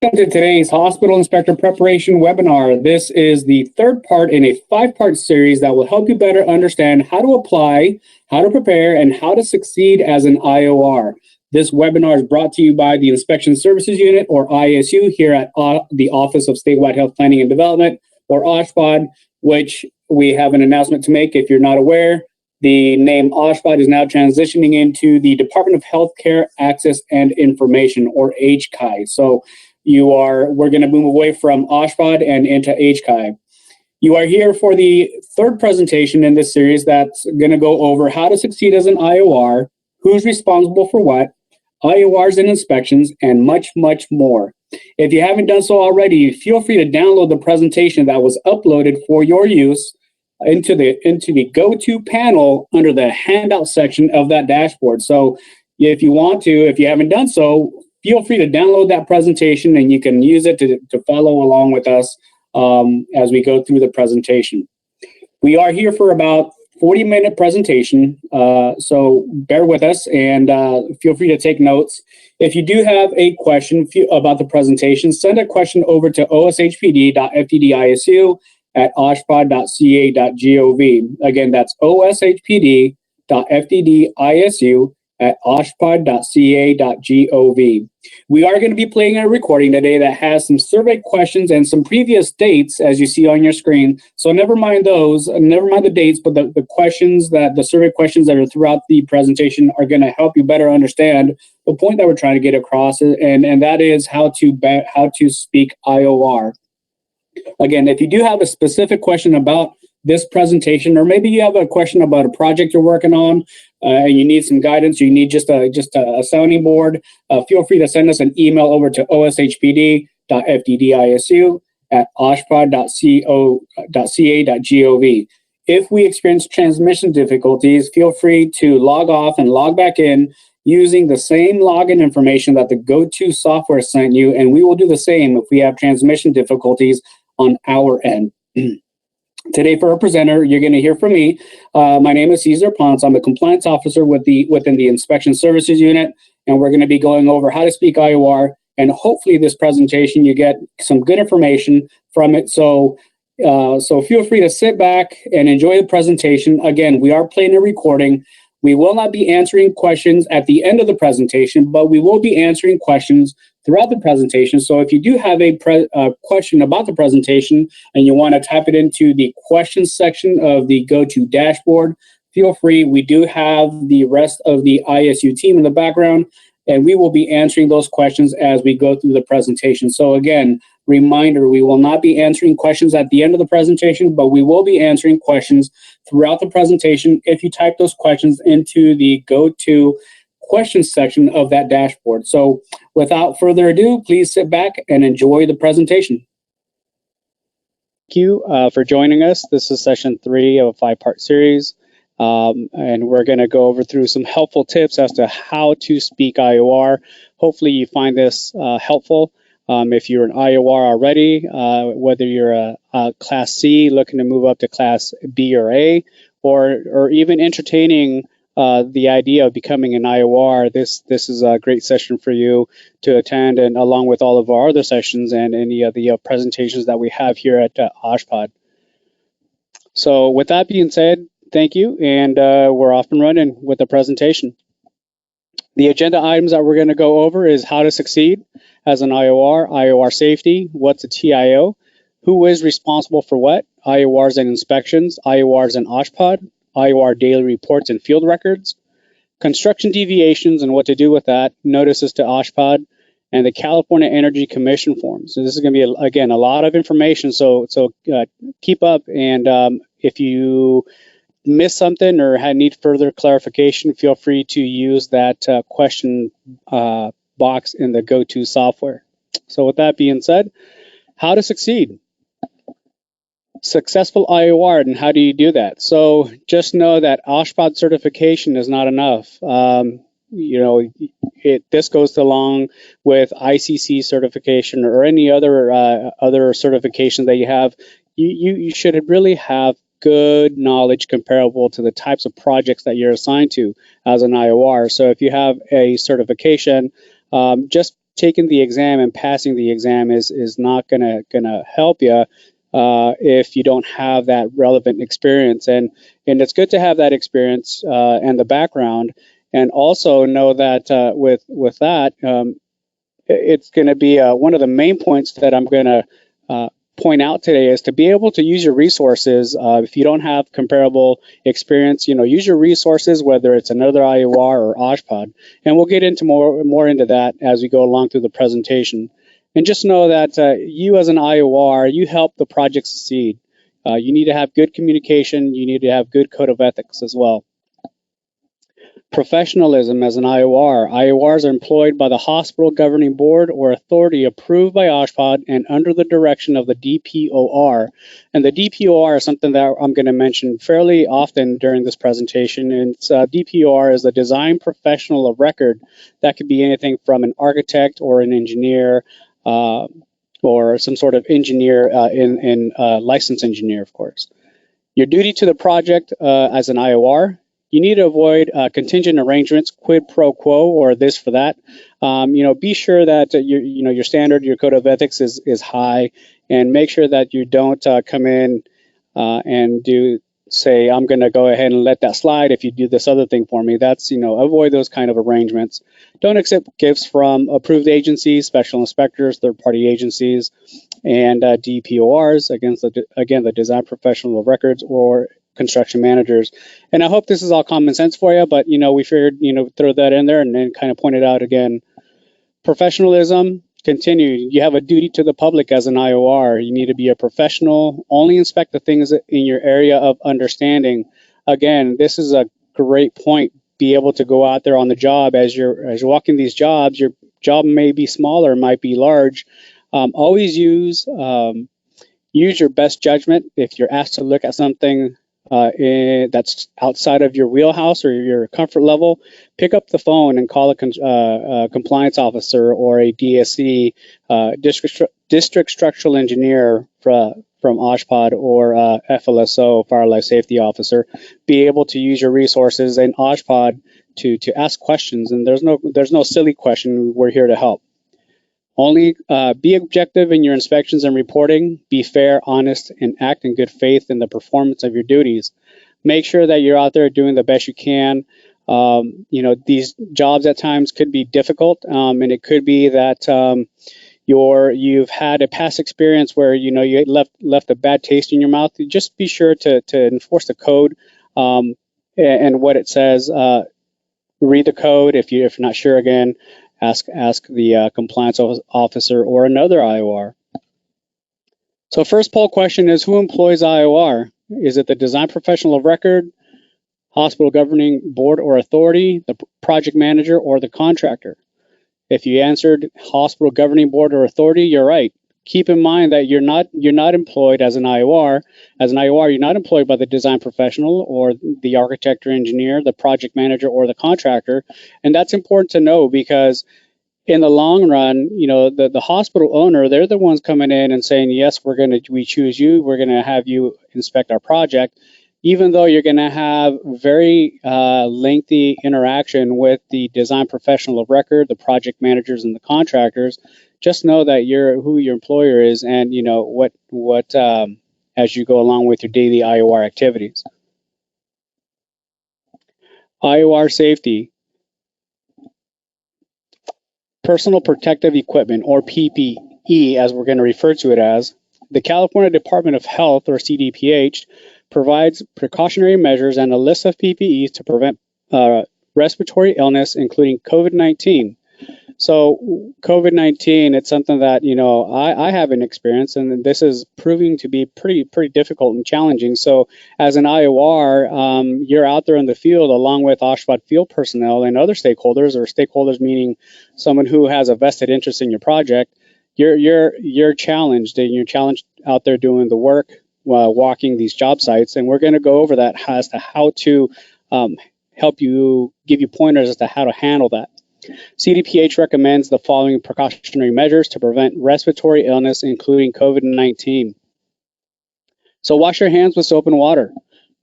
Welcome to today's Hospital Inspector Preparation webinar. This is the third part in a 5-part series that will help you better understand how to apply, how to prepare, and how to succeed as an IOR. This webinar is brought to you by the Inspection Services Unit, or ISU, here at the Office of Statewide Health Planning and Development, or OSHPD, which we have an announcement to make. If you're not aware, the name OSHPD is now transitioning into the Department of Healthcare Access and Information, or HCI. So we're going to move away from OSHPD and into HCI. You are here for the third presentation in this series that's going to go over how to succeed as an IOR, who's responsible for what, IORs and inspections, and much, much more. If you haven't done so already, feel free to download the presentation that was uploaded for your use into the go-to panel under the handout section of that dashboard. So if you want to, if you haven't done so, feel free to download that presentation and you can use it to follow along with us as we go through the presentation. We are here for about 40-minute presentation, so bear with us and feel free to take notes. If you do have a question about the presentation, send a question over to oshpd.fddisu@oshpod.ca.gov. Again, that's oshpd.fddisu@oshpod.ca.gov. We are going to be playing a recording today that has some survey questions and some previous dates, as you see on your screen. So never mind those, never mind the dates, but the survey questions that are throughout the presentation are going to help you better understand the point that we're trying to get across, and that is how to speak IOR. Again, if you do have a specific question about this presentation, or maybe you have a question about a project you're working on and you need some guidance, you need just a sounding board, feel free to send us an email over to oshpd.fddisu@oshpod.ca.gov. If we experience transmission difficulties, feel free to log off and log back in using the same login information that the go-to software sent you, and we will do the same if we have transmission difficulties on our end. Today, for our presenter, you're going to hear from me. My name is Cesar Ponce. I'm a compliance officer within the Inspection Services Unit, and we're going to be going over how to speak IOR. And hopefully, this presentation you get some good information from it. So feel free to sit back and enjoy the presentation. Again, we are playing a recording. We will not be answering questions at the end of the presentation, but we will be answering questions throughout the presentation. So if you do have a question about the presentation and you want to type it into the questions section of the go-to dashboard, feel free. We do have the rest of the ISU team in the background, and we will be answering those questions as we go through the presentation. So again, reminder, we will not be answering questions at the end of the presentation, but we will be answering questions throughout the presentation if you type those questions into the go-to questions section of that dashboard. So without further ado, please sit back and enjoy the presentation. Thank you for joining us. This is session 3 of a 5-part series, and we're going to go over through some helpful tips as to how to speak IOR. Hopefully you find this helpful. If you're an IOR already, whether you're a Class C looking to move up to Class B or A, or even entertaining the idea of becoming an IOR, this is a great session for you to attend, and along with all of our other sessions and any of the presentations that we have here at OSHPD. So with that being said, thank you, and we're off and running with the presentation. The agenda items that we're going to go over is how to succeed as an IOR, IOR safety, what's a TIO, who is responsible for what, IORs and inspections, IORs and OSHPD, IOR Daily Reports and Field Records, construction deviations and what to do with that, notices to OSHPD, and the California Energy Commission forms. So this is going to be, again, a lot of information, so keep up, and if you miss something or need further clarification, feel free to use that question box in the go-to software. So with that being said, how to succeed. Successful IOR, and how do you do that? So just know that OSHPD certification is not enough. This goes along with ICC certification or any other certification that you have. You should really have good knowledge comparable to the types of projects that you're assigned to as an IOR. So if you have a certification, just taking the exam and passing the exam is not gonna help you if you don't have that relevant experience. And it's good to have that experience and the background, and also know that with that, it's going to be one of the main points that I'm going to point out today is to be able to use your resources. If you don't have comparable experience, use your resources, whether it's another IOR or OSHPD, and we'll get into more into that as we go along through the presentation. And just know that you as an IOR, you help the project succeed. You need to have good communication. You need to have good code of ethics as well. Professionalism as an IOR. IORs are employed by the hospital governing board or authority approved by OSHPD and under the direction of the DPOR. And the DPOR is something that I'm going to mention fairly often during this presentation. And DPOR is the design professional of record. That could be anything from an architect or an engineer or some sort of engineer in licensed engineer, of course. Your duty to the project as an IOR. You need to avoid contingent arrangements, quid pro quo, or this for that. Be sure that your standard, your code of ethics is high, and make sure that you don't come in and say, I'm going to go ahead and let that slide if you do this other thing for me. That's, avoid those kind of arrangements. Don't accept gifts from approved agencies, special inspectors, third-party agencies, and DPORs, again, the design professional of records or construction managers. And I hope this is all common sense for you, but we figured throw that in there and then kind of point it out again. Professionalism, continue. You have a duty to the public as an IOR. You need to be a professional, only inspect the things in your area of understanding. Again, this is a great point. Be able to go out there on the job as you're walking these jobs. Your job may be smaller, might be large. Always use your best judgment. If you're asked to look at something that's outside of your wheelhouse or your comfort level, pick up the phone and call a compliance officer or a DSC, district structural engineer from OSHPD or FLSO, fire life safety officer. Be able to use your resources in OSHPD to ask questions, and there's no silly question. We're here to help. Only be objective in your inspections and reporting, be fair, honest, and act in good faith in the performance of your duties. Make sure that you're out there doing the best you can. These jobs at times could be difficult, and it could be that you've had a past experience where you left a bad taste in your mouth. Just be sure to enforce the code and what it says. Read the code if you're not sure. Again, ask the compliance officer or another IOR. So first poll question is, who employs IOR? Is it the design professional of record, hospital governing board or authority, the project manager, or the contractor? If you answered hospital governing board or authority, you're right. Keep in mind that you're not employed as an IOR. As an IOR, you're not employed by the design professional or the architect or engineer, the project manager, or the contractor. And that's important to know because in the long run, the hospital owner, they're the ones coming in and saying, yes, we choose you. We're going to have you inspect our project. Even though you're going to have very lengthy interaction with the design professional of record, the project managers, and the contractors, just know that who your employer is, and what as you go along with your daily IOR activities. IOR safety, personal protective equipment, or PPE, as we're going to refer to it as. The California Department of Health, or CDPH, provides precautionary measures and a list of PPEs to prevent respiratory illness, including COVID-19. So COVID-19, it's something that, I haven't experienced, and this is proving to be pretty difficult and challenging. So as an IOR, you're out there in the field along with OSHPD field personnel and other stakeholders, or stakeholders meaning someone who has a vested interest in your project. You're challenged, and you're challenged out there doing the work, walking these job sites, and we're going to go over that as to how to help you, give you pointers as to how to handle that. CDPH recommends the following precautionary measures to prevent respiratory illness, including COVID-19. So wash your hands with soap and water.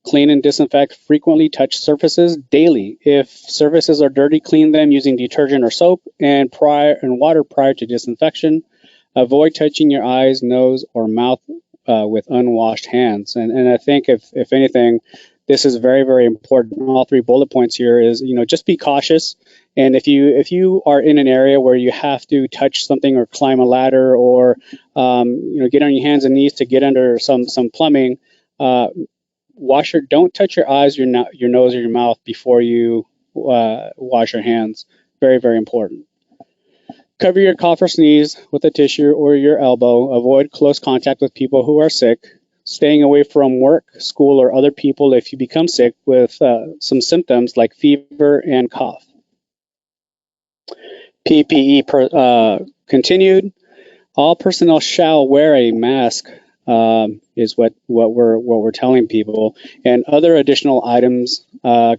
Clean and disinfect frequently touched surfaces daily. If surfaces are dirty, clean them using detergent or soap and water prior to disinfection. Avoid touching your eyes, nose, or mouth with unwashed hands. And I think if anything, this is very, very important. All three bullet points here is, just be cautious. And if you are in an area where you have to touch something or climb a ladder or get on your hands and knees to get under some plumbing, don't touch your eyes, your nose, or your mouth before you wash your hands. Very, very important. Cover your cough or sneeze with a tissue or your elbow. Avoid close contact with people who are sick. Staying away from work, school, or other people if you become sick with some symptoms like fever and cough. PPE continued. All personnel shall wear a mask. Is what we're telling people, and other additional items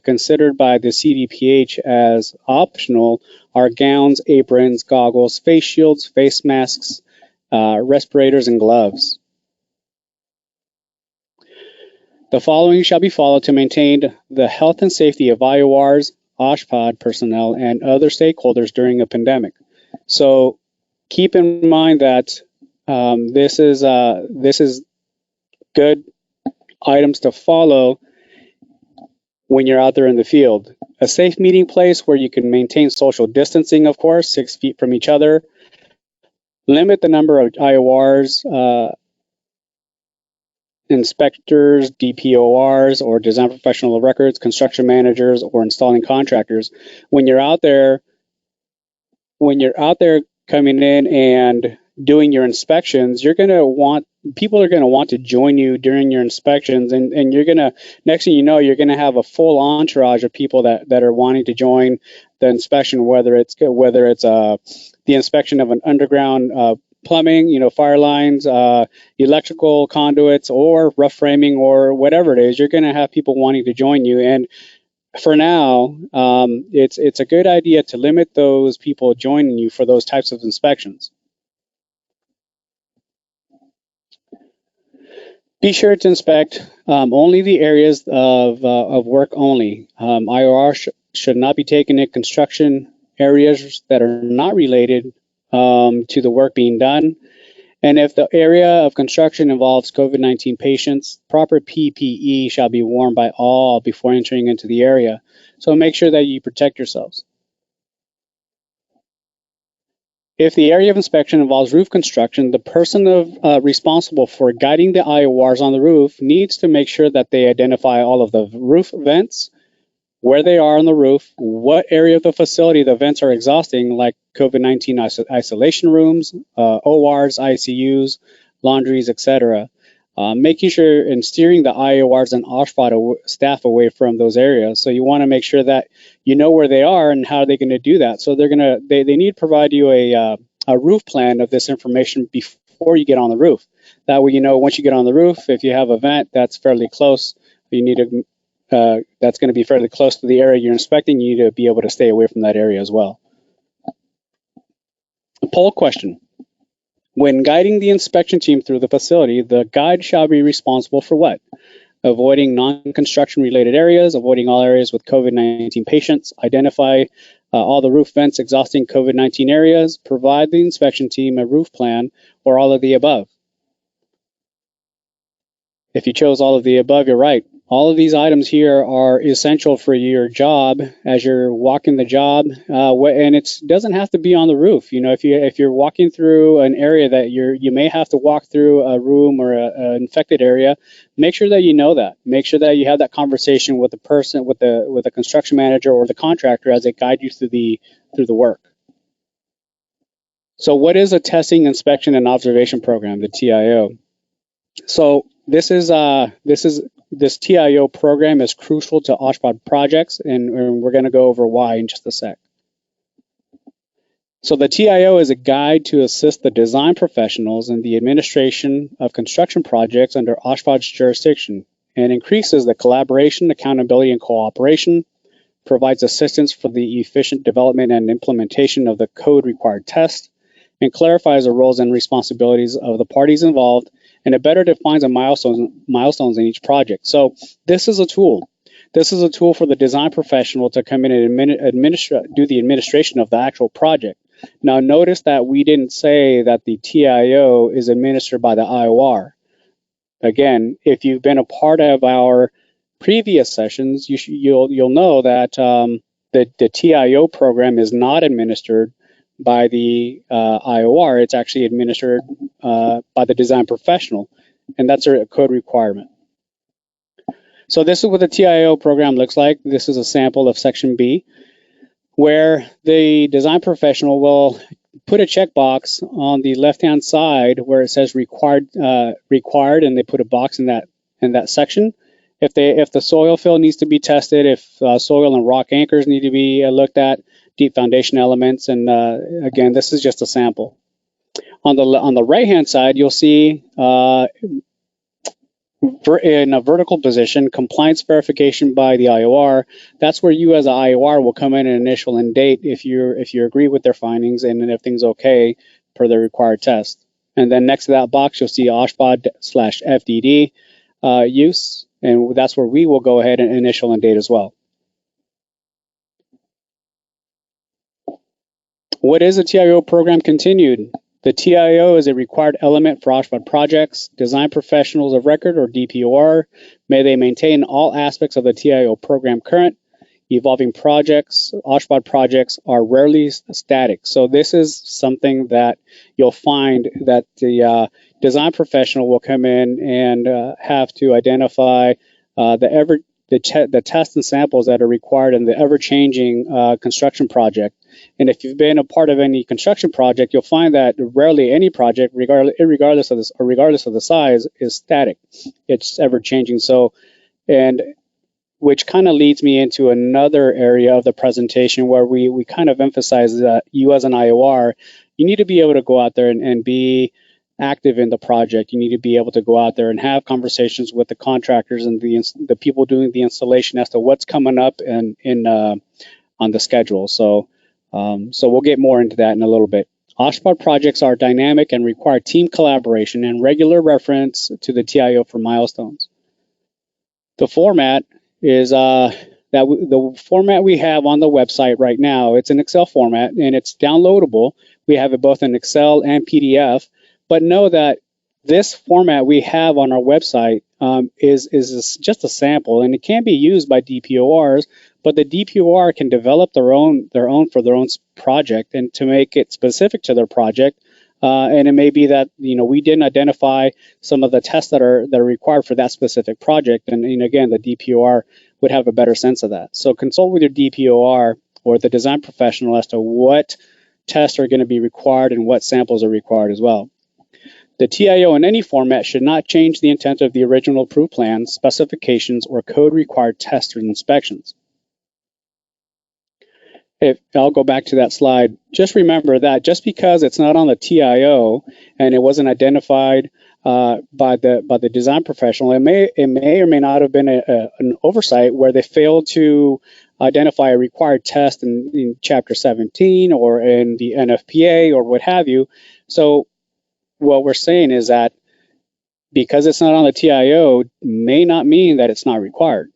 considered by the CDPH as optional are gowns, aprons, goggles, face shields, face masks, respirators, and gloves. The following shall be followed to maintain the health and safety of IORs, OSHPD personnel, and other stakeholders during a pandemic. So keep in mind that this is good items to follow when you're out there in the field. A safe meeting place where you can maintain social distancing, of course, 6 feet from each other. Limit the number of IORs, inspectors, DPORs, or design professional records, construction managers, or installing contractors. When you're out there coming in and doing your inspections, people are going to want to join you during your inspections, and next thing you know, you're going to have a full entourage of people that are wanting to join the inspection, whether it's the inspection of an underground plumbing, fire lines, electrical conduits, or rough framing, or whatever it is. You're going to have people wanting to join you, and for now, it's a good idea to limit those people joining you for those types of inspections. Be sure to inspect only the areas of work only. IOR should not be taken in construction areas that are not related to the work being done. And if the area of construction involves COVID-19 patients, proper PPE shall be worn by all before entering into the area. So make sure that you protect yourselves. If the area of inspection involves roof construction, the person responsible for guiding the IORs on the roof needs to make sure that they identify all of the roof vents, where they are on the roof, what area of the facility the vents are exhausting, like COVID-19 isolation rooms, ORs, ICUs, laundries, etc. Making sure and steering the IORs and OSHPD staff away from those areas. So you want to make sure that you know where they are and how they're going to do that. So they need to provide you a roof plan of this information before you get on the roof. That way, once you get on the roof, if you have a vent that's fairly close, that's going to be fairly close to the area you're inspecting. You need to be able to stay away from that area as well. A poll question. When guiding the inspection team through the facility, the guide shall be responsible for what? Avoiding non-construction related areas, avoiding all areas with COVID-19 patients, identify all the roof vents exhausting COVID-19 areas, provide the inspection team a roof plan, or all of the above. If you chose all of the above, you're right. All of these items here are essential for your job as you're walking the job, and it doesn't have to be on the roof. If you're walking through an area that you may have to walk through a room or an infected area, make sure that you know that. Make sure that you have that conversation with the person, with the construction manager or the contractor as they guide you through the work. So, what is a testing, inspection, and observation program, the TIO? So this TIO program is crucial to OSHPD projects, and we're going to go over why in just a sec. So the TIO is a guide to assist the design professionals in the administration of construction projects under OSHPD's jurisdiction, and increases the collaboration, accountability, and cooperation, provides assistance for the efficient development and implementation of the code-required test, and clarifies the roles and responsibilities of the parties involved, and it better defines the milestones in each project. So this is a tool. This is a tool for the design professional to come in and do the administration of the actual project. Now, notice that we didn't say that the TIO is administered by the IOR. Again, if you've been a part of our previous sessions, you'll know that the TIO program is not administered by the IOR. It's actually administered by the design professional, and that's a code requirement. So this is what the TIO program looks like. This is a sample of section B, where the design professional will put a checkbox on the left-hand side where it says required, and they put a box in that section. If the soil fill needs to be tested, if soil and rock anchors need to be looked at, deep foundation elements, and again, this is just a sample. On the right-hand side, you'll see in a vertical position, compliance verification by the IOR. That's where you as an IOR will come in and initial and date if you agree with their findings and if everything's okay per the required test. And then next to that box, you'll see OSHPD/FDD use, and that's where we will go ahead and initial and date as well. What is a TIO program continued? The TIO is a required element for OSHPD projects. Design professionals of record, or DPOR, may they maintain all aspects of the TIO program current. Evolving projects, OSHPD projects are rarely static. So this is something that you'll find that the design professional will come in and have to identify the tests and samples that are required in the ever-changing construction project. And if you've been a part of any construction project, you'll find that rarely any project, regardless of the size, is static. It's ever-changing. So, and which kind of leads me into another area of the presentation where we kind of emphasize that you as an IOR, you need to be able to go out there and be active in the project. You need to be able to go out there and have conversations with the contractors and the people doing the installation as to what's coming up on the schedule. So we'll get more into that in a little bit. OSHPD projects are dynamic and require team collaboration and regular reference to the TIO for milestones. The format is the format we have on the website right now. It's an Excel format and it's downloadable. We have it both in Excel and PDF. But know that this format we have on our website is just a sample, and it can be used by DPORs, but the DPOR can develop their own for their own project and to make it specific to their project. And it may be that we didn't identify some of the tests that are required for that specific project, and again, the DPOR would have a better sense of that. So consult with your DPOR or the design professional as to what tests are going to be required and what samples are required as well. The TIO in any format should not change the intent of the original approved plans, specifications, or code-required tests or inspections. I'll go back to that slide. Just remember that just because it's not on the TIO and it wasn't identified by the design professional, it may or may not have been an oversight where they failed to identify a required test in Chapter 17 or in the NFPA or what have you. So what we're saying is that because it's not on the TIO may not mean that it's not required.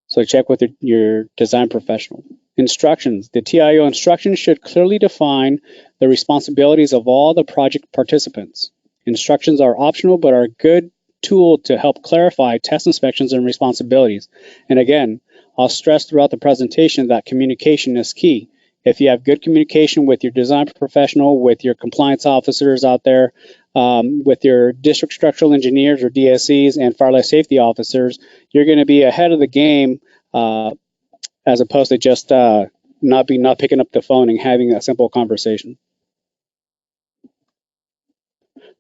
So check with your design professional. Instructions. The TIO instructions should clearly define the responsibilities of all the project participants. Instructions are optional but are a good tool to help clarify test inspections and responsibilities. And again, I'll stress throughout the presentation that communication is key. If you have good communication with your design professional, with your compliance officers out there, with your district structural engineers or DSEs and fire life safety officers, you're going to be ahead of the game as opposed to just not picking up the phone and having that simple conversation.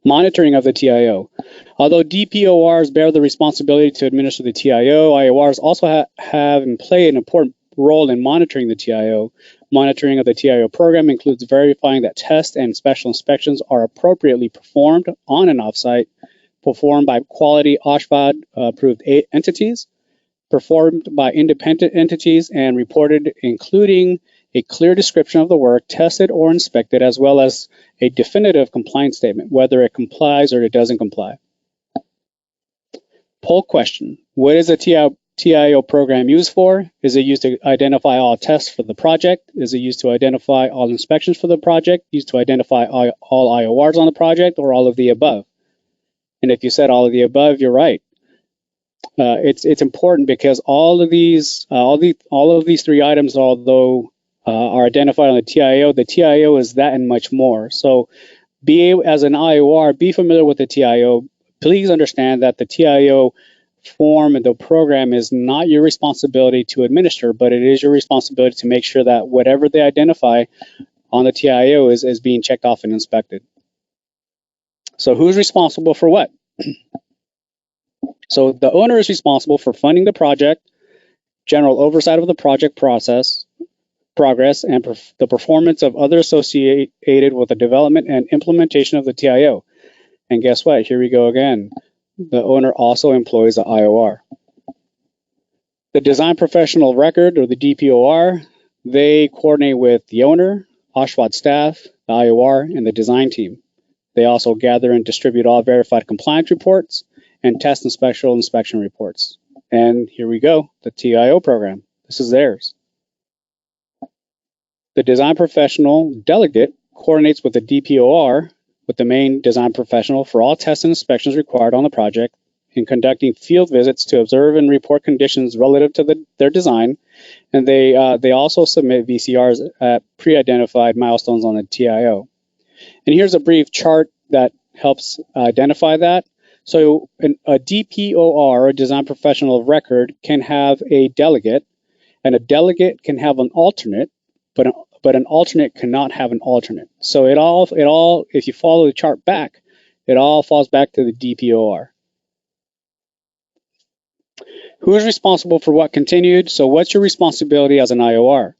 Monitoring of the TIO. Although DPORs bear the responsibility to administer the TIO, IORs also have and play an important role in monitoring the TIO. Monitoring of the TIO program includes verifying that tests and special inspections are appropriately performed on and off-site, performed by quality OSHPD approved entities, performed by independent entities, and reported, including a clear description of the work tested or inspected, as well as a definitive compliance statement, whether it complies or it doesn't comply. Poll question: what is a TIO program used for? Is it used to identify all tests for the project? Is it used to identify all inspections for the project? Used to identify all IORs on the project, or all of the above? And if you said all of the above, you're right. It's important because all of these three items, although are identified on the TIO is that and much more. So, as an IOR, be familiar with the TIO. Please understand that the TIO form and the program is not your responsibility to administer, but it is your responsibility to make sure that whatever they identify on the TIO is being checked off and inspected. So who's responsible for what? So the owner is responsible for funding the project, general oversight of the project progress, and the performance of other associated with the development and implementation of the TIO. And guess what? Here we go again. The owner also employs the IOR. The Design Professional Record, or the DPOR, they coordinate with the owner, OSHPD staff, the IOR, and the design team. They also gather and distribute all verified compliance reports and test and special inspection reports. And here we go, the TIO program. This is theirs. The Design Professional Delegate coordinates with the DPOR, with the main design professional, for all tests and inspections required on the project, in conducting field visits to observe and report conditions relative to their design. And they also submit VCRs at pre-identified milestones on the TIO. And here's a brief chart that helps identify that. So a DPOR, a Design Professional of Record, can have a delegate, and a delegate can have an alternate, but an alternate cannot have an alternate. So it all, if you follow the chart back, it all falls back to the DPOR. Who is responsible for what continued? So what's your responsibility as an IOR?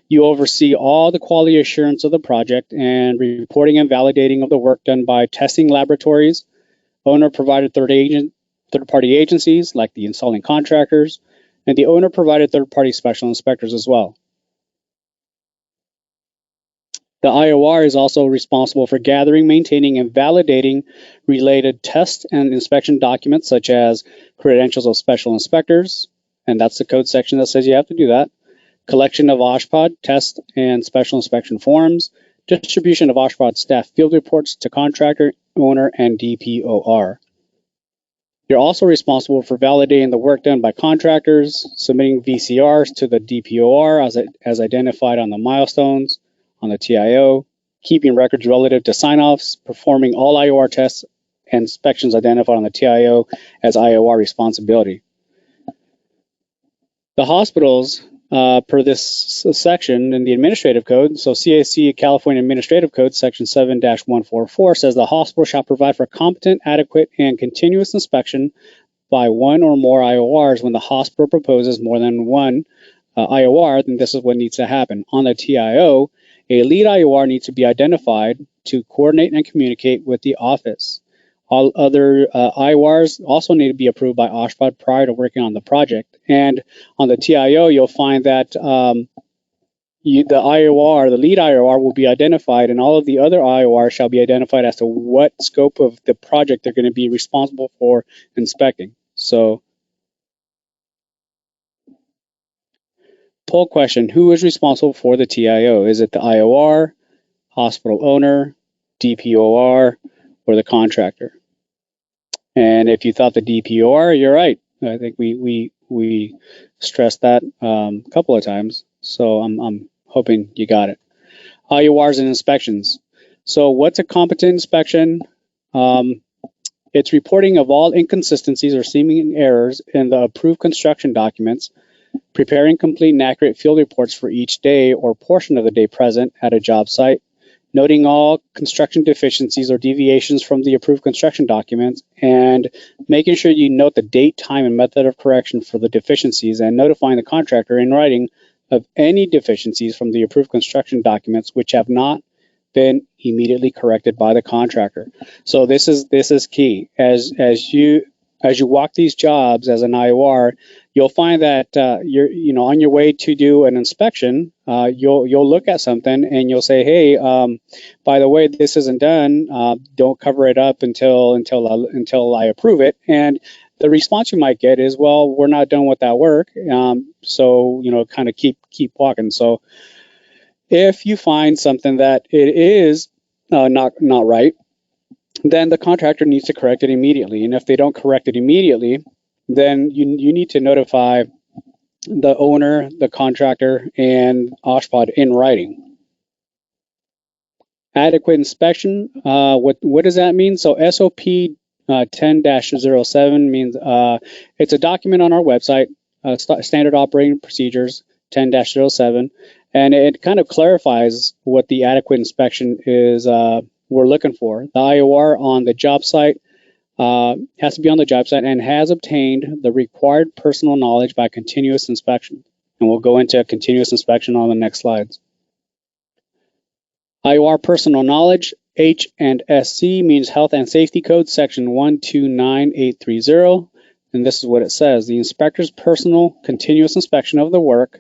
You oversee all the quality assurance of the project and reporting and validating of the work done by testing laboratories, owner-provided third-party agencies like the installing contractors, and the owner-provided third-party special inspectors as well. The IOR is also responsible for gathering, maintaining, and validating related test and inspection documents, such as credentials of special inspectors, and that's the code section that says you have to do that, collection of OSHPD test and special inspection forms, distribution of OSHPD staff field reports to contractor, owner, and DPOR. You're also responsible for validating the work done by contractors, submitting VCRs to the DPOR as identified on the milestones on the TIO, keeping records relative to sign-offs, performing all IOR tests and inspections identified on the TIO as IOR responsibility. The hospitals, per this section in the administrative code, so CAC California Administrative Code section 7-144 says the hospital shall provide for competent, adequate, and continuous inspection by one or more IORs. When the hospital proposes more than one IOR, then this is what needs to happen. On the TIO, a lead IOR needs to be identified to coordinate and communicate with the office. All other IORs also need to be approved by OSHPD prior to working on the project. And on the TIO, you'll find that the IOR, the lead IOR, will be identified, and all of the other IORs shall be identified as to what scope of the project they're going to be responsible for inspecting. So, poll question: who is responsible for the TIO? Is it the IOR, hospital owner, DPOR, or the contractor? And if you thought the DPOR, you're right. I think we stressed that a couple of times. So I'm hoping you got it. IORs and inspections. So what's a competent inspection? It's reporting of all inconsistencies or seeming errors in the approved construction documents, preparing complete and accurate field reports for each day or portion of the day present at a job site, noting all construction deficiencies or deviations from the approved construction documents, and making sure you note the date, time, and method of correction for the deficiencies, and notifying the contractor in writing of any deficiencies from the approved construction documents which have not been immediately corrected by the contractor. So this is key. As you as you walk these jobs as an IOR, you'll find that you're on your way to do an inspection. You'll look at something and you'll say, hey, by the way, this isn't done. Don't cover it up until I approve it. And the response you might get is, well, we're not done with that work. So kind of keep walking. So if you find something that it is not right, then the contractor needs to correct it immediately. And if they don't correct it immediately, then you need to notify the owner, the contractor, and OSHPD in writing. Adequate inspection, what does that mean? So SOP 10-07 means it's a document on our website, Standard Operating Procedures 10-07, and it kind of clarifies what the adequate inspection is we're looking for. The IOR on the job site has to be on the job site and has obtained the required personal knowledge by continuous inspection. And we'll go into continuous inspection on the next slides. IOR personal knowledge, H&SC means Health and Safety Code, section 129830. And this is what it says. The inspector's personal continuous inspection of the work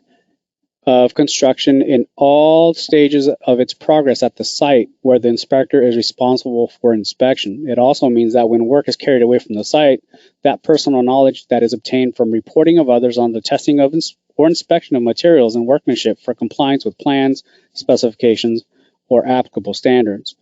of construction in all stages of its progress at the site where the inspector is responsible for inspection. It also means that when work is carried away from the site, that personal knowledge that is obtained from reporting of others on the testing of or inspection of materials and workmanship for compliance with plans, specifications, or applicable standards.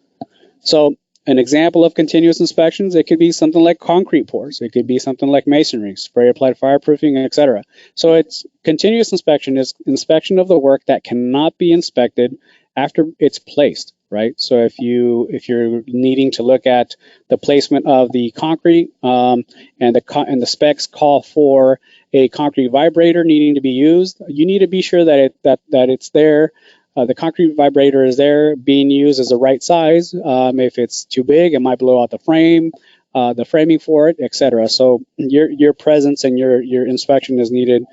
So an example of continuous inspections, it could be something like concrete pours. It could be something like masonry, spray applied fireproofing, etc. So it's continuous inspection is inspection of the work that cannot be inspected after it's placed, right? So if you're needing to look at the placement of the concrete and the specs call for a concrete vibrator needing to be used, you need to be sure that it's there. The concrete vibrator is there, being used as the right size. If it's too big, it might blow out the frame, the framing for it, etc. So your presence and your inspection is needed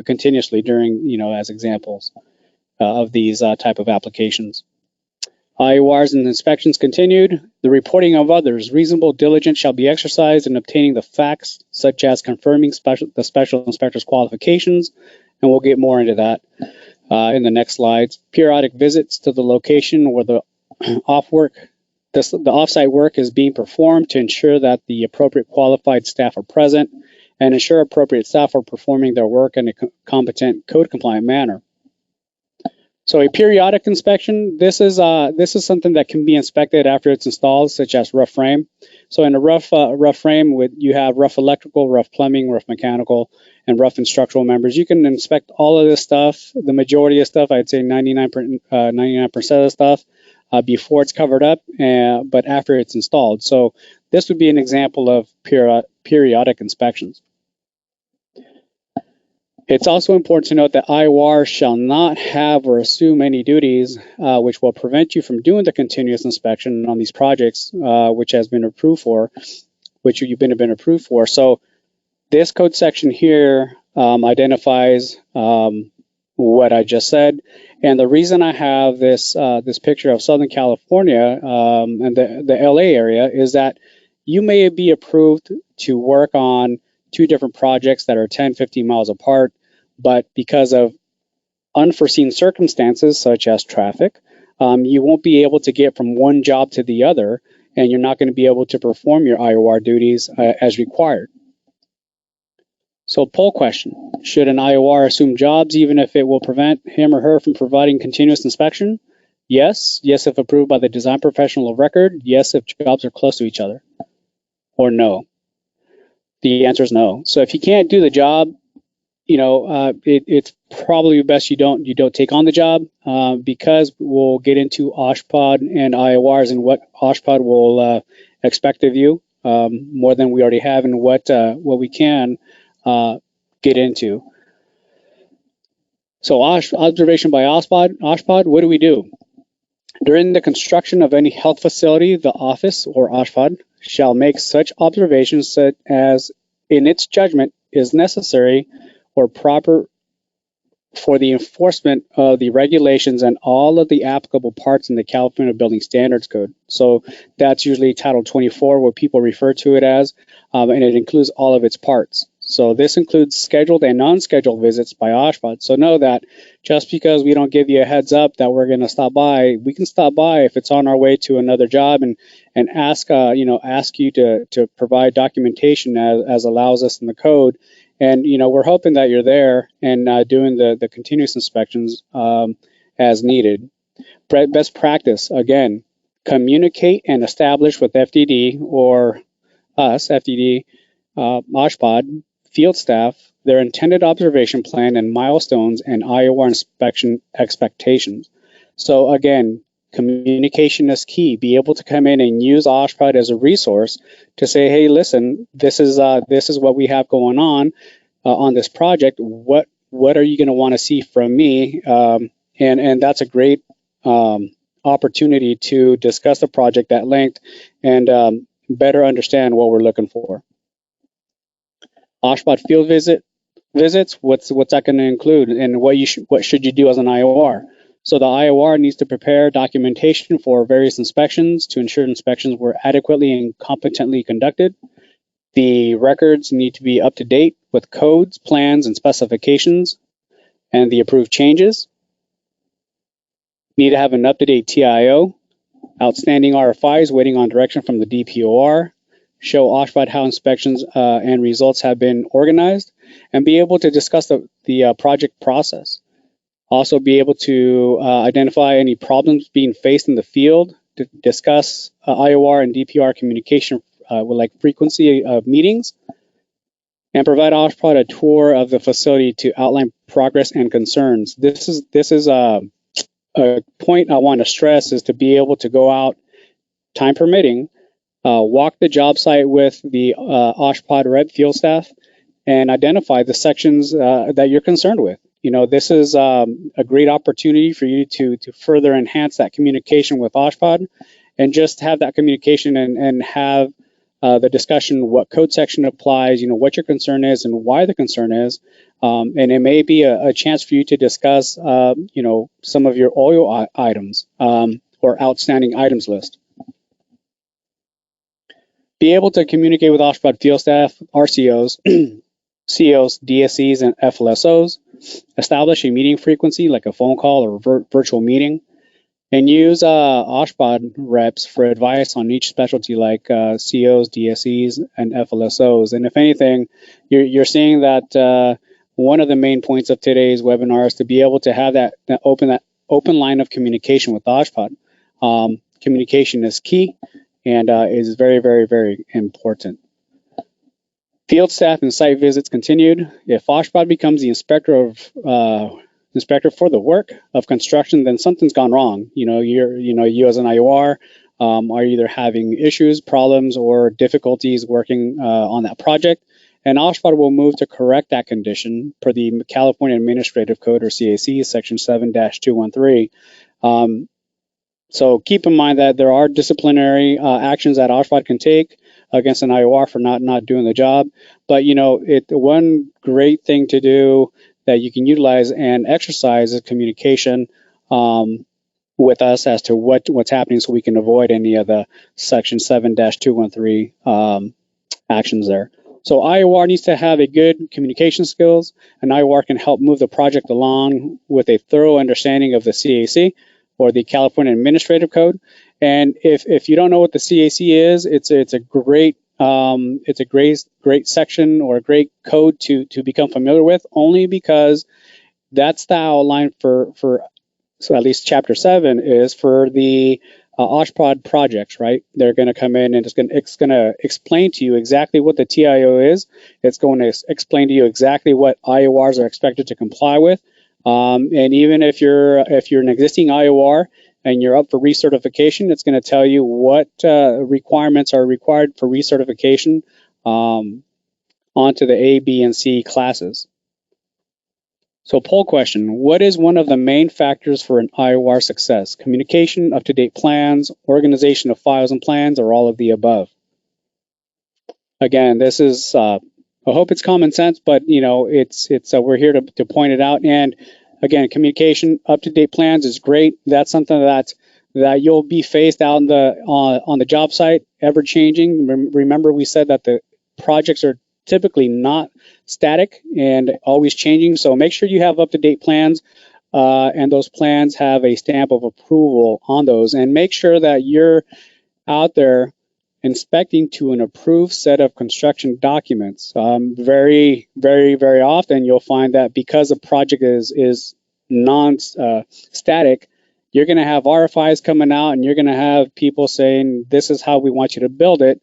continuously during, as examples of these type of applications. IORs and inspections continued. The reporting of others. Reasonable diligence shall be exercised in obtaining the facts, such as confirming the special inspector's qualifications, and we'll get more into that in the next slides. Periodic visits to the location where the off-site work is being performed to ensure that the appropriate qualified staff are present and ensure appropriate staff are performing their work in a competent, code-compliant manner. So a periodic inspection, this is something that can be inspected after it's installed, such as rough frame. So in a rough frame, you have rough electrical, rough plumbing, rough mechanical, and rough and structural members. You can inspect all of this stuff, the majority of stuff, I'd say 99% of the stuff, before it's covered up, but after it's installed. So this would be an example of periodic inspections. It's also important to note that IOR shall not have or assume any duties which will prevent you from doing the continuous inspection on these projects which you've been approved for. So this code section here identifies what I just said, and the reason I have this picture of Southern California and the LA area is that you may be approved to work on two different projects that are 10, 15 miles apart, but because of unforeseen circumstances such as traffic, you won't be able to get from one job to the other, and you're not going to be able to perform your IOR duties as required. So poll question, should an IOR assume jobs even if it will prevent him or her from providing continuous inspection? Yes. Yes if approved by the design professional of record. Yes if jobs are close to each other. Or no. The answer is no. So if you can't do the job, it's probably best you don't take on the job because we'll get into OSHPD and IORs and what OSHPD will expect of you more than we already have and what we can get into. So observation by OSHPD, what do? During the construction of any health facility, the office or OSHPD shall make such observations such as in its judgment is necessary or proper for the enforcement of the regulations and all of the applicable parts in the California Building Standards Code. So that's usually Title 24, what people refer to it as, and it includes all of its parts. So this includes scheduled and non-scheduled visits by OSHPD. So know that just because we don't give you a heads up that we're going to stop by, we can stop by if it's on our way to another job and ask you to provide documentation as allows us in the code. And we're hoping that you're there and doing the continuous inspections as needed. Best practice, again, communicate and establish with FDD or us, FDD, OSHPD, field staff, their intended observation plan and milestones and IOR inspection expectations. So again, communication is key. Be able to come in and use OSHPD as a resource to say, hey, listen, this is what we have going on this project. What are you going to want to see from me? And that's a great opportunity to discuss the project at length and better understand what we're looking for. OSHPD field visits. What's that going to include, and what should you do as an IOR? So the IOR needs to prepare documentation for various inspections to ensure inspections were adequately and competently conducted. The records need to be up to date with codes, plans, and specifications, and the approved changes. Need to have an up-to-date TIO, outstanding RFIs waiting on direction from the DPOR, show OSHPD how inspections and results have been organized, and be able to discuss the project process. Also be able to identify any problems being faced in the field, to discuss IOR and DPR communication with like frequency of meetings, and provide OSHPD a tour of the facility to outline progress and concerns. This is a point I want to stress, is to be able to go out, time permitting, walk the job site with the OSHPD rep field staff and identify the sections that you're concerned with. This is a great opportunity for you to further enhance that communication with OSHPD and just have that communication and have the discussion, what code section applies, what your concern is and why the concern is. And it may be a chance for you to discuss, some of your oil items or outstanding items list. Be able to communicate with OSHPD field staff, RCOs, COs, DSCs, and FLSOs. Establish a meeting frequency like a phone call or virtual meeting. And use OSHPD reps for advice on each specialty like COs, DSCs, and FLSOs. And if anything, you're seeing that one of the main points of today's webinar is to be able to have that open line of communication with OSHPD. Communication is key and is very, very, very important. Field staff and site visits continued. If OSHPD becomes the inspector for the work of construction, then something's gone wrong. You as an IOR are either having issues, problems, or difficulties working on that project, and OSHPD will move to correct that condition per the California Administrative Code, or CAC, Section 7-213. So keep in mind that there are disciplinary actions that OSHPD can take against an IOR for not doing the job. But one great thing to do that you can utilize and exercise is communication with us as to what's happening, so we can avoid any of the Section 7-213 actions there. So IOR needs to have a good communication skills. An IOR can help move the project along with a thorough understanding of the CAC, or the California Administrative Code. And if you don't know what the CAC is, it's a great section or a great code to become familiar with, only because that's the outline for so at least Chapter 7 is for the OSHPD projects, right? They're going to come in and it's going to explain to you exactly what the TIO is. It's going to explain to you exactly what IORs are expected to comply with. And even if you're an existing IOR and you're up for recertification, it's going to tell you what requirements are required for recertification onto the A, B, and C classes. So poll question, what is one of the main factors for an IOR success? Communication, up-to-date plans, organization of files and plans, or all of the above? Again, this is, I hope it's common sense, but we're here to point it out. And Again, communication, up-to-date plans is great. That's something that you'll be faced out on the job site, ever changing. Remember, we said that the projects are typically not static and always changing. So make sure you have up-to-date plans, and those plans have a stamp of approval on those. And make sure that you're out there inspecting to an approved set of construction documents. Very, very, very often you'll find that because the project is non-static, you're going to have RFIs coming out and you're going to have people saying, this is how we want you to build it.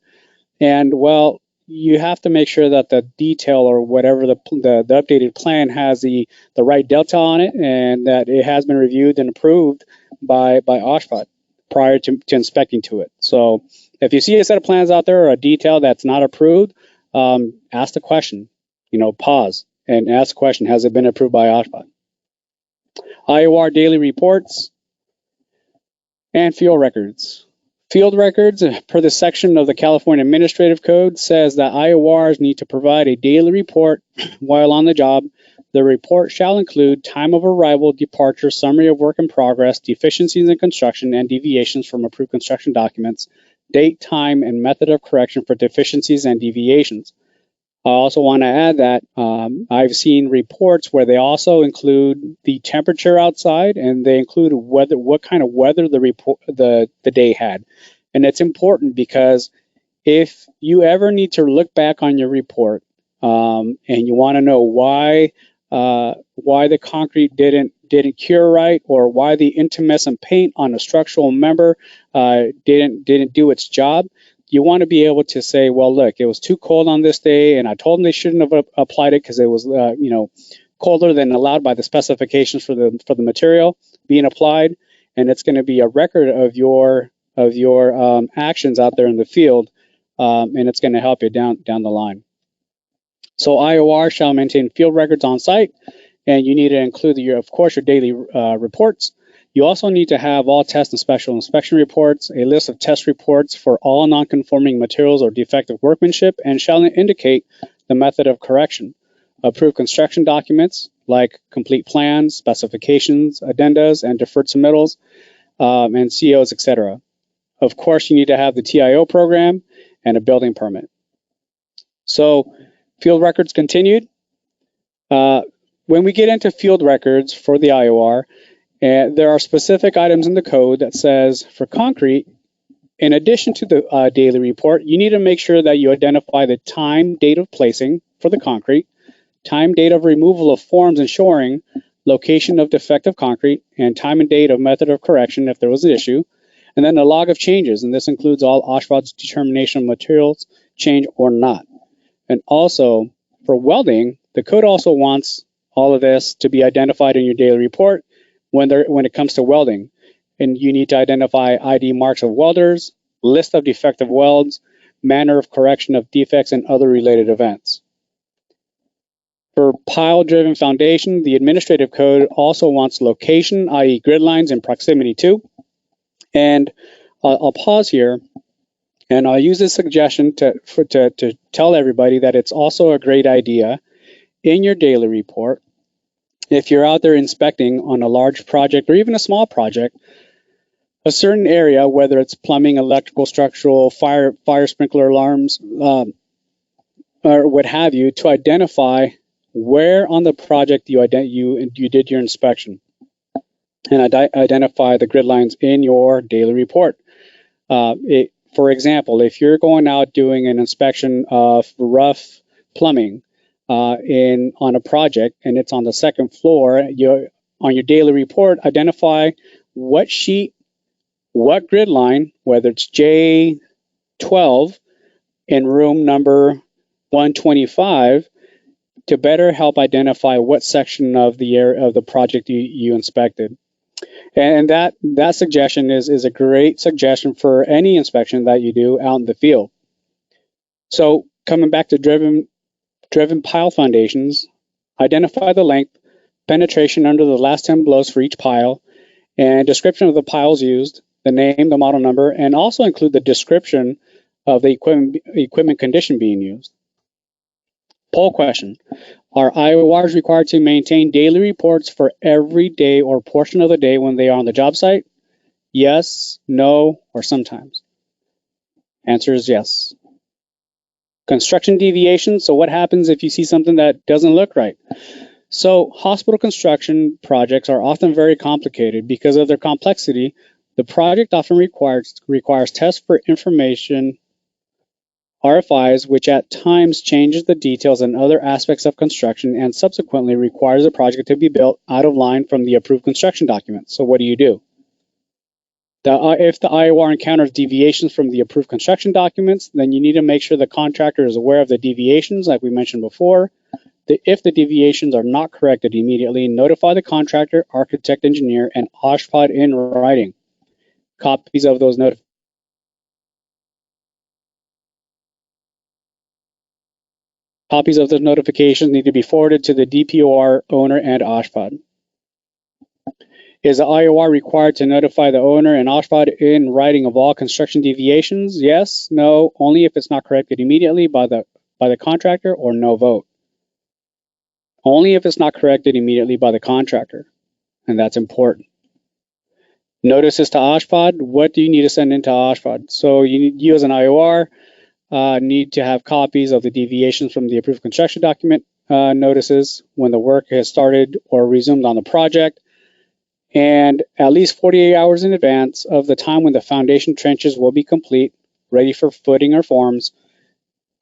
And well, you have to make sure that the detail or whatever the updated plan has the right delta on it, and that it has been reviewed and approved by OSHPD prior to inspecting to it. So if you see a set of plans out there or a detail that's not approved, ask the question, pause and ask the question, has it been approved by OSHPD? IOR Daily Reports and Field Records. Field records, per the section of the California Administrative Code, says that IORs need to provide a daily report while on the job. The report shall include time of arrival, departure, summary of work in progress, deficiencies in construction, and deviations from approved construction documents, date, time, and method of correction for deficiencies and deviations. I also want to add that I've seen reports where they also include the temperature outside, and they include what kind of weather the day had. And it's important because if you ever need to look back on your report and you want to know why the concrete didn't cure right, or why the intumescent paint on a structural member didn't do its job, you want to be able to say, well, look, it was too cold on this day, and I told them they shouldn't have applied it because it was, colder than allowed by the specifications for the material being applied, and it's going to be a record of your actions out there in the field, and it's going to help you down the line. So IOR shall maintain field records on site, and you need to include your daily reports. You also need to have all test and special inspection reports, a list of test reports for all non-conforming materials or defective workmanship, and shall indicate the method of correction. Approved construction documents like complete plans, specifications, addendas, and deferred submittals, and COs, etc. Of course, you need to have the TIO program and a building permit. So, field records continued. When we get into field records for the IOR, there are specific items in the code that says for concrete, in addition to the daily report, you need to make sure that you identify the time, date of placing for the concrete, time, date of removal of forms and shoring, location of defective concrete, and time and date of method of correction if there was an issue, and then the log of changes, and this includes all OSHPD's determination of materials change or not. And also, for welding, the code also wants all of this to be identified in your daily report when it comes to welding. And you need to identify ID marks of welders, list of defective welds, manner of correction of defects, and other related events. For pile-driven foundation, the administrative code also wants location, i.e. grid lines in proximity to. And I'll pause here, and I'll use this suggestion to tell everybody that it's also a great idea in your daily report, if you're out there inspecting on a large project or even a small project, a certain area, whether it's plumbing, electrical, structural, fire sprinkler alarms, or what have you, to identify where on the project you did your inspection, and identify the grid lines in your daily report. For example, if you're going out doing an inspection of rough plumbing on a project and it's on the second floor, on your daily report, identify what sheet, what grid line, whether it's J12 in room number 125, to better help identify what section of the area of the project you inspected. And that suggestion is a great suggestion for any inspection that you do out in the field. So coming back to driven pile foundations, identify the length, penetration under the last 10 blows for each pile, and description of the piles used, the name, the model number, and also include the description of the equipment condition being used. Poll question. Are IORs required to maintain daily reports for every day or portion of the day when they are on the job site? Yes, no, or sometimes. Answer is yes. Construction deviations. So what happens if you see something that doesn't look right? So hospital construction projects are often very complicated. Because of their complexity, the project often requires tests for information, RFIs, which at times changes the details and other aspects of construction and subsequently requires the project to be built out of line from the approved construction document. So what do you do? If the IOR encounters deviations from the approved construction documents, then you need to make sure the contractor is aware of the deviations, like we mentioned before. If the deviations are not corrected immediately, notify the contractor, architect, engineer, and OSHPD in writing. Copies of those notifications need to be forwarded to the DPOR owner and OSHPD. Is the IOR required to notify the owner and OSHPD in writing of all construction deviations? Yes, no, only if it's not corrected immediately by the contractor, or no vote. Only if it's not corrected immediately by the contractor, and that's important. Notices to OSHPD. What do you need to send into OSHPD? So you as an IOR need to have copies of the deviations from the approved construction document notices when the work has started or resumed on the project, and at least 48 hours in advance of the time when the foundation trenches will be complete, ready for footing or forms,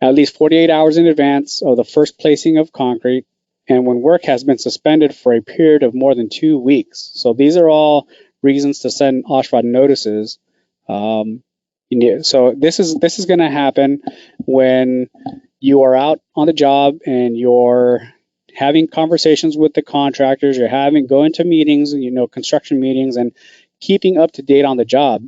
at least 48 hours in advance of the first placing of concrete, and when work has been suspended for a period of more than 2 weeks. So these are all reasons to send OSHPD notices. So this is going to happen when you are out on the job and you're having conversations with the contractors, you're going to meetings, construction meetings, and keeping up to date on the job.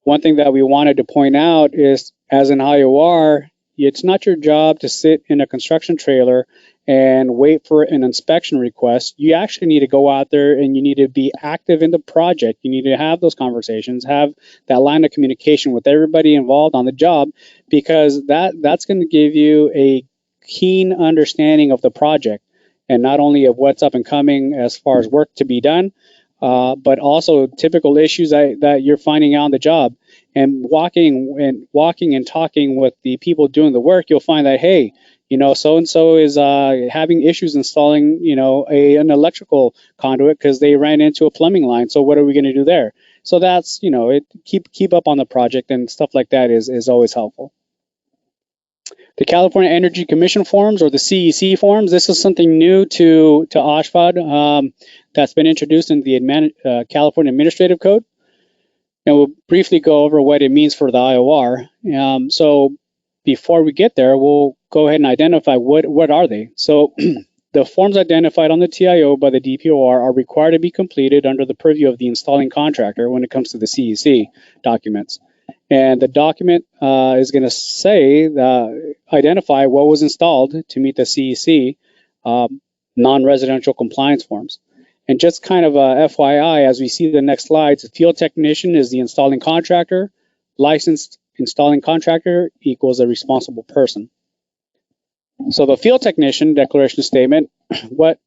One thing that we wanted to point out is, as an IOR, it's not your job to sit in a construction trailer and wait for an inspection request. You actually need to go out there and you need to be active in the project. You need to have those conversations, have that line of communication with everybody involved on the job, because that's going to give you a keen understanding of the project, and not only of what's up and coming as far as work to be done, but also typical issues that you're finding out on the job. And walking and talking with the people doing the work, you'll find that, hey, so-and-so is having issues installing, an electrical conduit because they ran into a plumbing line. So what are we going to do there? So that's, keep up on the project, and stuff like that is always helpful. The California Energy Commission forms, or the CEC forms, this is something new to OSHPD that's been introduced in the California Administrative Code. And we'll briefly go over what it means for the IOR. So before we get there, we'll go ahead and identify what are they. So the forms identified on the TIO by the DPOR are required to be completed under the purview of the installing contractor when it comes to the CEC documents. And the document is going to say, identify what was installed to meet the CEC non-residential compliance forms. And just kind of a FYI, as we see the next slides, the field technician is the installing contractor. Licensed installing contractor equals a responsible person. So the field technician declaration statement, what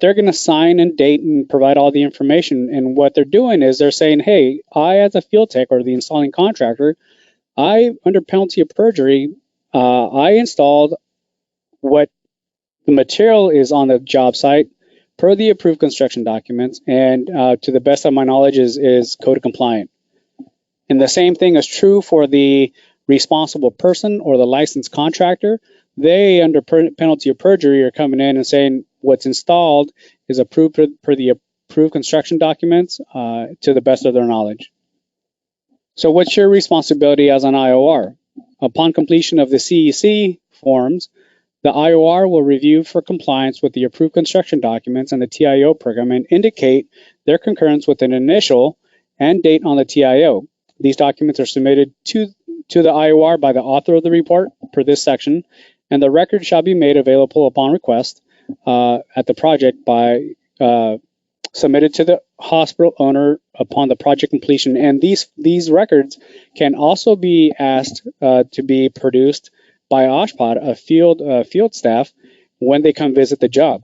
they're going to sign and date and provide all the information. And what they're doing is they're saying, hey, I, as a field tech or the installing contractor, under penalty of perjury, I installed what the material is on the job site per the approved construction documents, and to the best of my knowledge is code compliant. And the same thing is true for the responsible person or the licensed contractor. They, under penalty of perjury, are coming in and saying what's installed is approved per the approved construction documents to the best of their knowledge. So what's your responsibility as an IOR? Upon completion of the CEC forms, the IOR will review for compliance with the approved construction documents and the TIO program and indicate their concurrence with an initial and date on the TIO. These documents are submitted to the IOR by the author of the report per this section, and the record shall be made available upon request at the project by submitted to the hospital owner upon the project completion. And these records can also be asked to be produced by OSHPD, a field staff, when they come visit the job.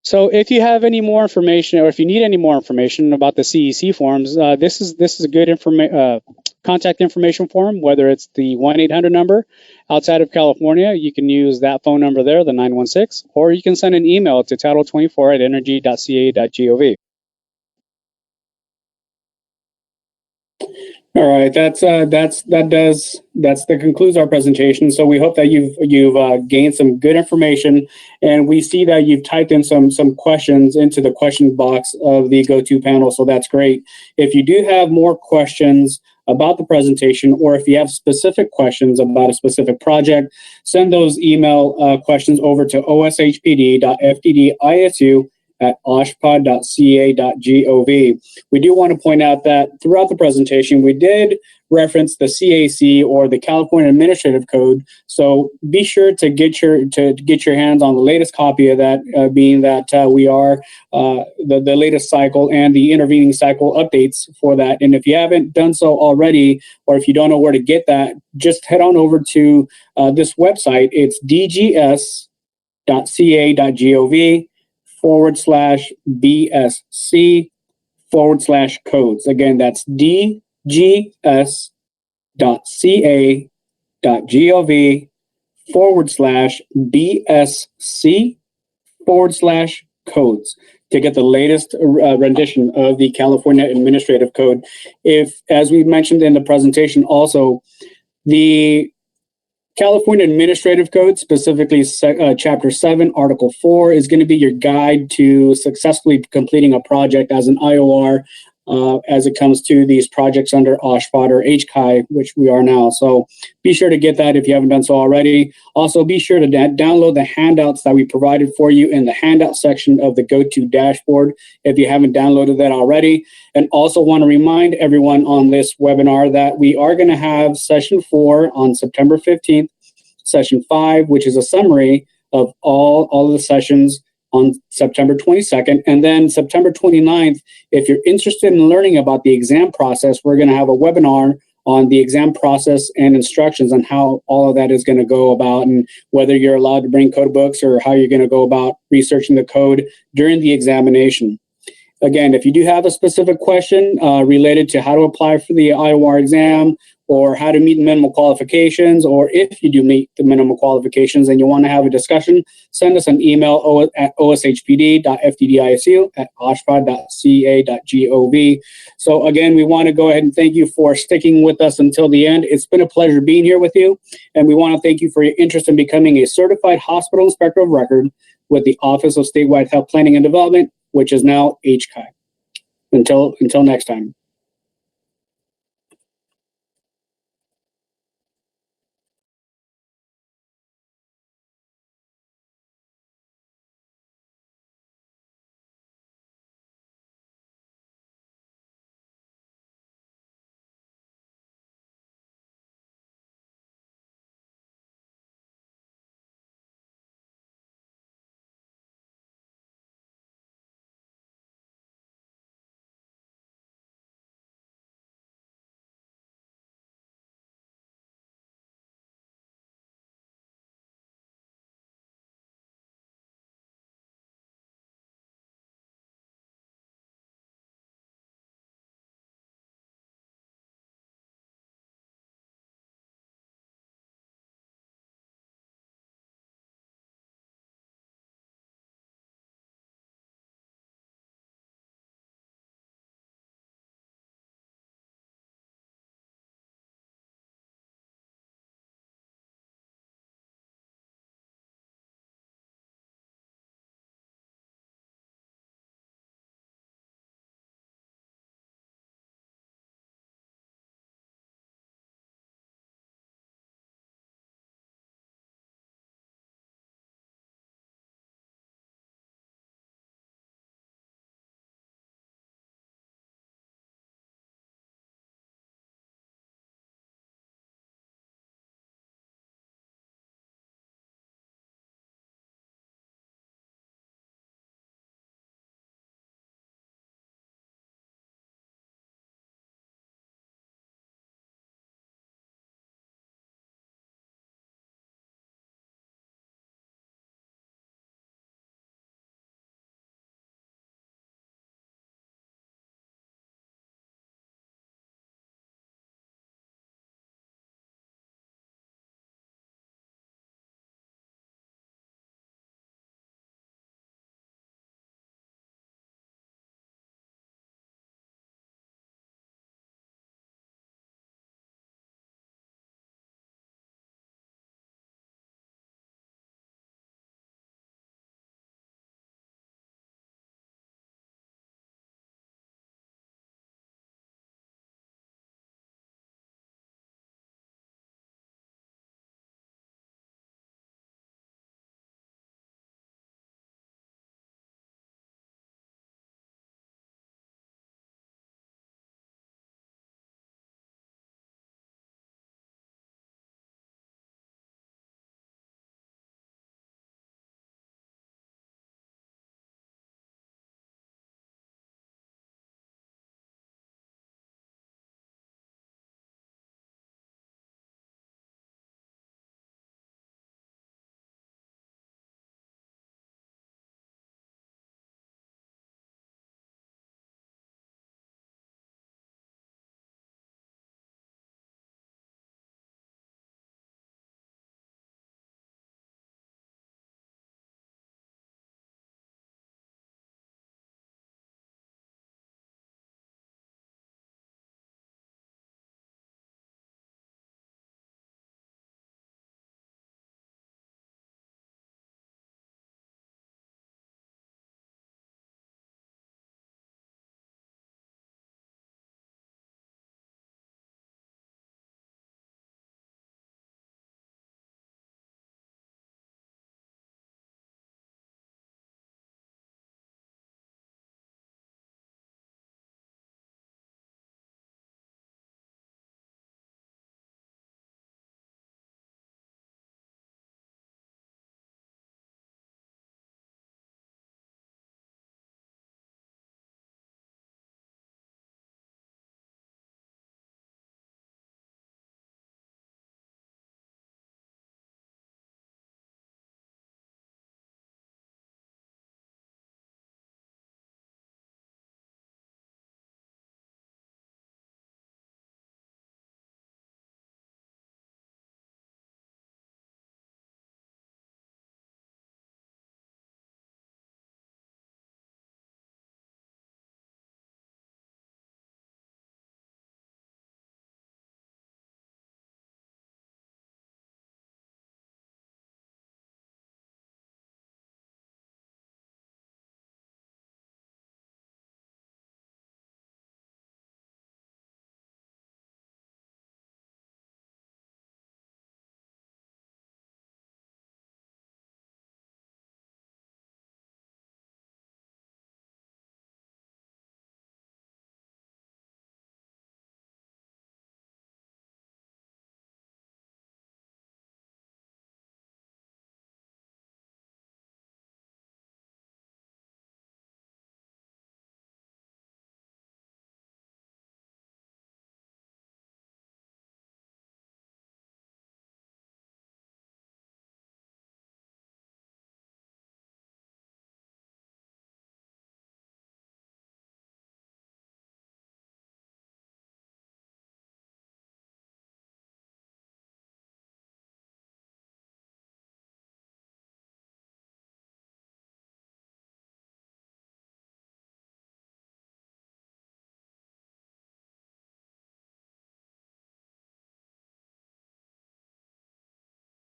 So if you have any more information, or if you need any more information about the CEC forms, this is a good contact information form, whether it's the 1-800 number outside of California. You can use that phone number there, the 916, or you can send an email to title24@energy.ca.gov. All right, that concludes our presentation. So we hope that you've gained some good information, and we see that you've typed in some questions into the question box of the GoTo panel. So that's great. If you do have more questions about the presentation, or if you have specific questions about a specific project, send those email questions over to oshpd.fddisu@oshpod.ca.gov. We do want to point out that throughout the presentation, we did reference the CAC, or the California Administrative Code. So be sure to get your hands on the latest copy of that, being that we are the latest cycle and the intervening cycle updates for that. And if you haven't done so already, or if you don't know where to get that, just head on over to this website. It's dgs.ca.gov/BSC/codes. Again, that's dgs.ca.gov/BSC/codes to get the latest rendition of the California Administrative Code. If, as we mentioned in the presentation, also the California Administrative Code, specifically Chapter 7, Article 4, is going to be your guide to successfully completing a project as an IOR as it comes to these projects under OSHPD or HCI, which we are now. So be sure to get that if you haven't done so already. Also, be sure to download the handouts that we provided for you in the handout section of the GoTo dashboard if you haven't downloaded that already. And also want to remind everyone on this webinar that we are going to have Session 4 on September 15th, Session 5, which is a summary of all of the sessions on September 22nd. And then September 29th, if you're interested in learning about the exam process, we're going to have a webinar on the exam process and instructions on how all of that is going to go about, and whether you're allowed to bring code books or how you're going to go about researching the code during the examination. Again, if you do have a specific question related to how to apply for the IOR exam, or how to meet the minimum qualifications, or if you do meet the minimum qualifications and you want to have a discussion, send us an email at oshpd.fddisu@oshpod.ca.gov. So again, we want to go ahead and thank you for sticking with us until the end. It's been a pleasure being here with you, and we want to thank you for your interest in becoming a certified hospital inspector of record with the Office of Statewide Health Planning and Development, which is now HCI. Until next time.